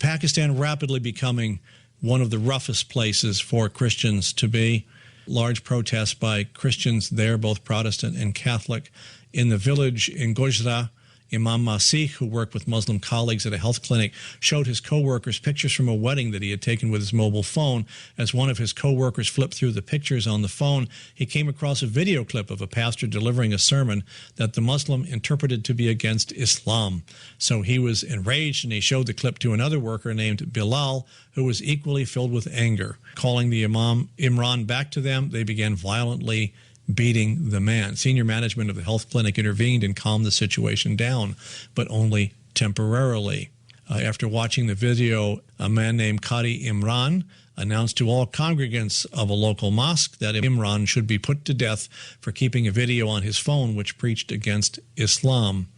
Pakistan rapidly becoming one of the roughest places for Christians to be. Large protests by Christians there, both Protestant and Catholic. In the village in Gojra, Imam Masih, who worked with Muslim colleagues at a health clinic, showed his co-workers pictures from a wedding that he had taken with his mobile phone. As one of his co-workers flipped through the pictures on the phone, he came across a video clip of a pastor delivering a sermon that the Muslim interpreted to be against Islam. So he was enraged, and he showed the clip to another worker named Bilal, who was equally filled with anger. Calling the Imam Imran back to them, they began violently beating the man. Senior management of the health clinic intervened and calmed the situation down, but only temporarily. After watching the video, a man named Qari Imran announced to all congregants of a local mosque that Imran should be put to death for keeping a video on his phone which preached against Islam.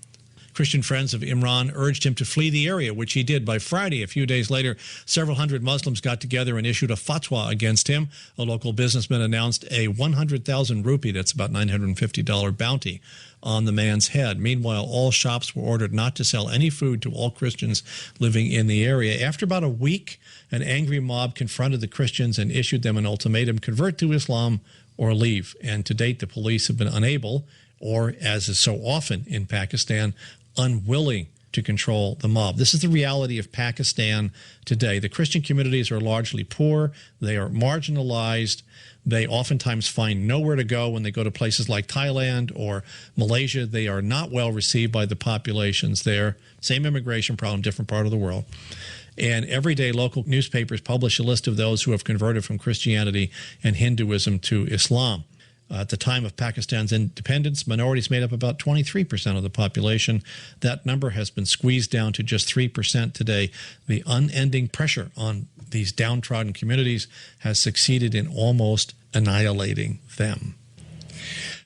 Christian friends of Imran urged him to flee the area, which he did. By Friday, a few days later, several hundred Muslims got together and issued a fatwa against him. A local businessman announced a 100,000 rupee, that's about $950 bounty, on the man's head. Meanwhile, all shops were ordered not to sell any food to all Christians living in the area. After about a week, an angry mob confronted the Christians and issued them an ultimatum: convert to Islam or leave. And to date, the police have been unable, or as is so often in Pakistan, unwilling to control the mob. This is the reality of Pakistan today. The Christian communities are largely poor. They are marginalized. They oftentimes find nowhere to go when they go to places like Thailand or Malaysia. They are not well received by the populations there. Same immigration problem, different part of the world. And every day local newspapers publish a list of those who have converted from Christianity and Hinduism to Islam. At the time of Pakistan's independence, minorities made up about 23% of the population. That number has been squeezed down to just 3% today. The unending pressure on these downtrodden communities has succeeded in almost annihilating them.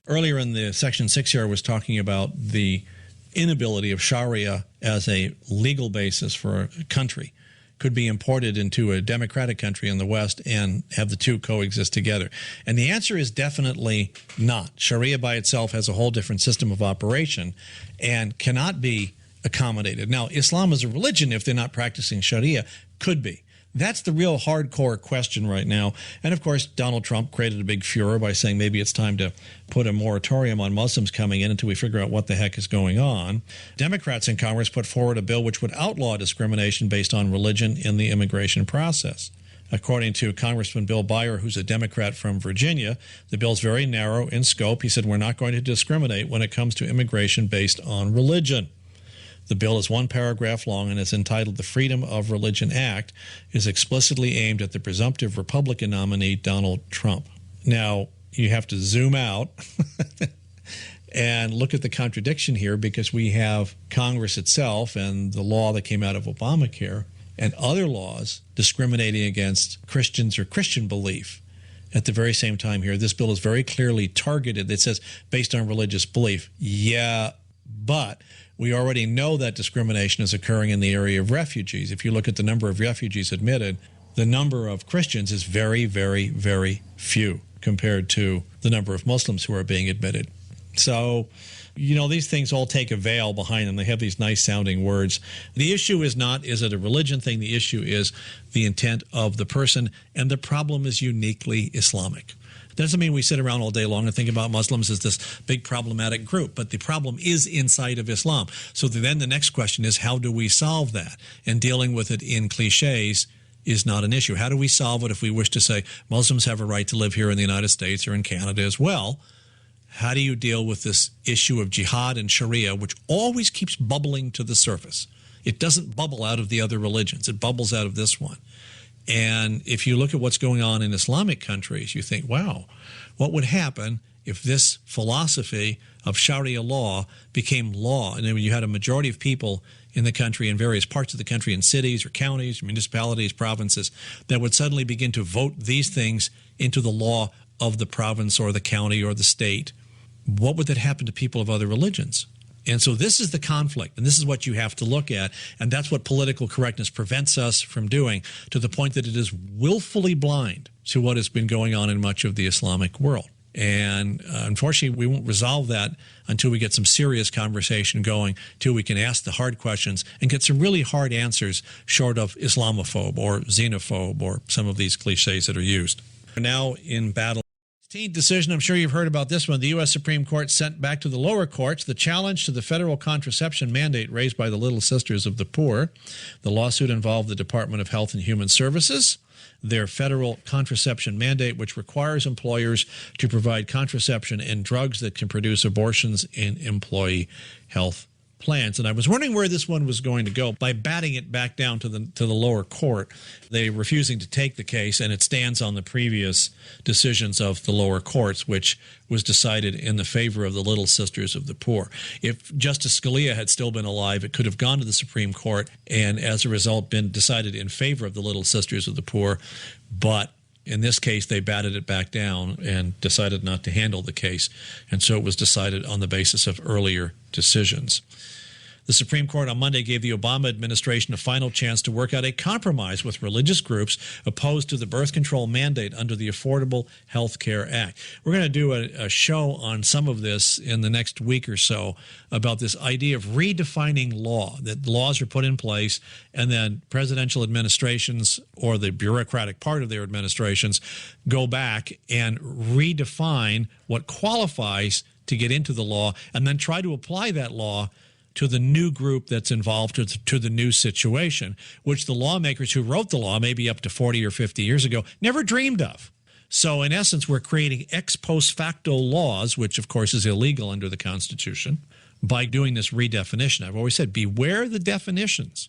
Earlier in the Section 6 here, I was talking about the inability of Sharia as a legal basis for a country could be imported into a democratic country in the West and have the two coexist together. And the answer is definitely not. Sharia by itself has a whole different system of operation and cannot be accommodated. Now, Islam as a religion, if they're not practicing Sharia, could be. That's the real hardcore question right now. And of course, Donald Trump created a big furor by saying maybe it's time to put a moratorium on Muslims coming in until we figure out what the heck is going on. Democrats in Congress put forward a bill which would outlaw discrimination based on religion in the immigration process. According to Congressman Bill Buyer, who's a Democrat from Virginia, the bill's very narrow in scope. He said, we're not going to discriminate when it comes to immigration based on religion. The bill is one paragraph long and is entitled The Freedom of Religion Act, is explicitly aimed at the presumptive Republican nominee Donald Trump. Now, you have to zoom out and look at the contradiction here, because we have Congress itself and the law that came out of Obamacare and other laws discriminating against Christians or Christian belief. At the very same time here, this bill is very clearly targeted. It says based on religious belief. Yeah, but we already know that discrimination is occurring in the area of refugees. If you look at the number of refugees admitted, the number of Christians is very, very, very few compared to the number of Muslims who are being admitted. So, you know, these things all take a veil behind them. They have these nice sounding words. The issue is not, is it a religion thing? The issue is the intent of the person, and the problem is uniquely Islamic. Doesn't mean we sit around all day long and think about Muslims as this big problematic group, but the problem is inside of Islam. So then the next question is, how do we solve that? And dealing with it in cliches is not an issue. How do we solve it if we wish to say Muslims have a right to live here in the United States or in Canada as well? How do you deal with this issue of jihad and Sharia, which always keeps bubbling to the surface? It doesn't bubble out of the other religions. It bubbles out of this one. And if you look at what's going on in Islamic countries, you think, wow, what would happen if this philosophy of Sharia law became law? And then you had a majority of people in the country, in various parts of the country, in cities or counties, municipalities, provinces, that would suddenly begin to vote these things into the law of the province or the county or the state. What would that happen to people of other religions? And so this is the conflict, and this is what you have to look at, and that's what political correctness prevents us from doing, to the point that it is willfully blind to what has been going on in much of the Islamic world. And unfortunately, we won't resolve that until we get some serious conversation going, till we can ask the hard questions and get some really hard answers short of Islamophobe or xenophobe or some of these cliches that are used. We're now in battle. 16th decision, I'm sure you've heard about this one. The U.S. Supreme Court sent back to the lower courts the challenge to the federal contraception mandate raised by the Little Sisters of the Poor. The lawsuit involved the Department of Health and Human Services, their federal contraception mandate, which requires employers to provide contraception and drugs that can produce abortions in employee health plans. And I was wondering where this one was going to go. By batting it back down to the lower court, they refusing to take the case, and it stands on the previous decisions of the lower courts, which was decided in the favor of the Little Sisters of the Poor. If Justice Scalia had still been alive, it could have gone to the Supreme Court and as a result been decided in favor of the Little Sisters of the Poor. But in this case, they batted it back down and decided not to handle the case. And so it was decided on the basis of earlier decisions. The Supreme Court on Monday gave the Obama administration a final chance to work out a compromise with religious groups opposed to the birth control mandate under the Affordable Health Care Act. We're going to do a show on some of this in the next week or so about this idea of redefining law, that laws are put in place and then presidential administrations or the bureaucratic part of their administrations go back and redefine what qualifies to get into the law and then try to apply that law to the new group that's involved, to the new situation, which the lawmakers who wrote the law, maybe up to 40 or 50 years ago, never dreamed of. So in essence, we're creating ex post facto laws, which of course is illegal under the Constitution, by doing this redefinition. I've always said, beware the definitions,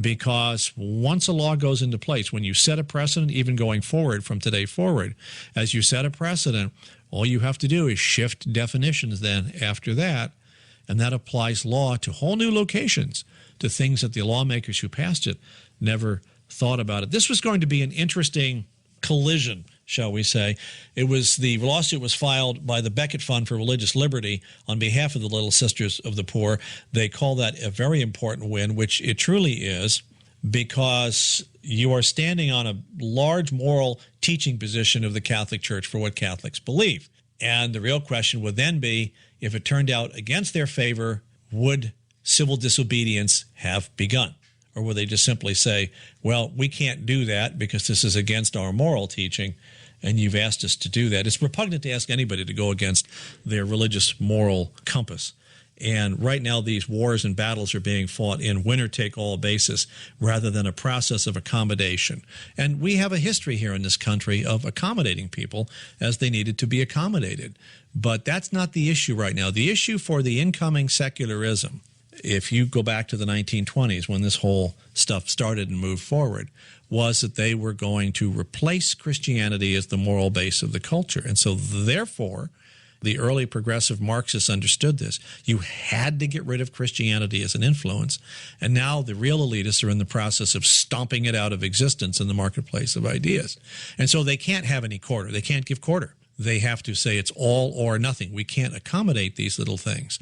because once a law goes into place, when you set a precedent, even going forward from today forward, as you set a precedent, all you have to do is shift definitions then after that. And that applies law to whole new locations, to things that the lawmakers who passed it never thought about it. This was going to be an interesting collision, shall we say. The lawsuit was filed by the Becket Fund for Religious Liberty on behalf of the Little Sisters of the Poor. They call that a very important win, which it truly is, because you are standing on a large moral teaching position of the Catholic Church for what Catholics believe. And the real question would then be, if it turned out against their favor, would civil disobedience have begun? Or would they just simply say, well, we can't do that because this is against our moral teaching, and you've asked us to do that. It's repugnant to ask anybody to go against their religious moral compass. And right now these wars and battles are being fought in winner-take-all basis rather than a process of accommodation. And we have a history here in this country of accommodating people as they needed to be accommodated. But that's not the issue right now. The issue for the incoming secularism, if you go back to the 1920s when this whole stuff started and moved forward, was that they were going to replace Christianity as the moral base of the culture. And so therefore, the early progressive Marxists understood this. You had to get rid of Christianity as an influence, and now the real elitists are in the process of stomping it out of existence in the marketplace of ideas. And so they can't have any quarter. They can't give quarter. They have to say it's all or nothing. We can't accommodate these little things.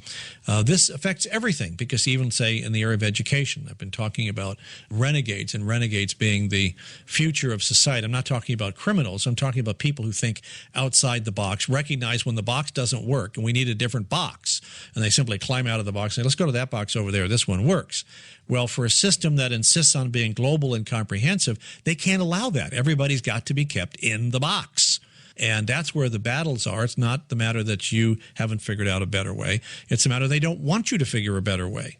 This affects everything, because even, say, in the area of education, I've been talking about renegades, and renegades being the future of society. I'm not talking about criminals. I'm talking about people who think outside the box, recognize when the box doesn't work and we need a different box, and they simply climb out of the box and say, let's go to that box over there. This one works. Well, for a system that insists on being global and comprehensive, they can't allow that. Everybody's got to be kept in the box. And that's where the battles are. It's not the matter that you haven't figured out a better way. It's the matter they don't want you to figure a better way.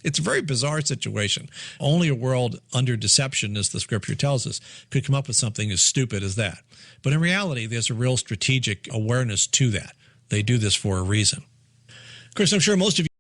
It's a very bizarre situation. Only a world under deception, as the scripture tells us, could come up with something as stupid as that. But in reality, there's a real strategic awareness to that. They do this for a reason. Of course, I'm sure most of you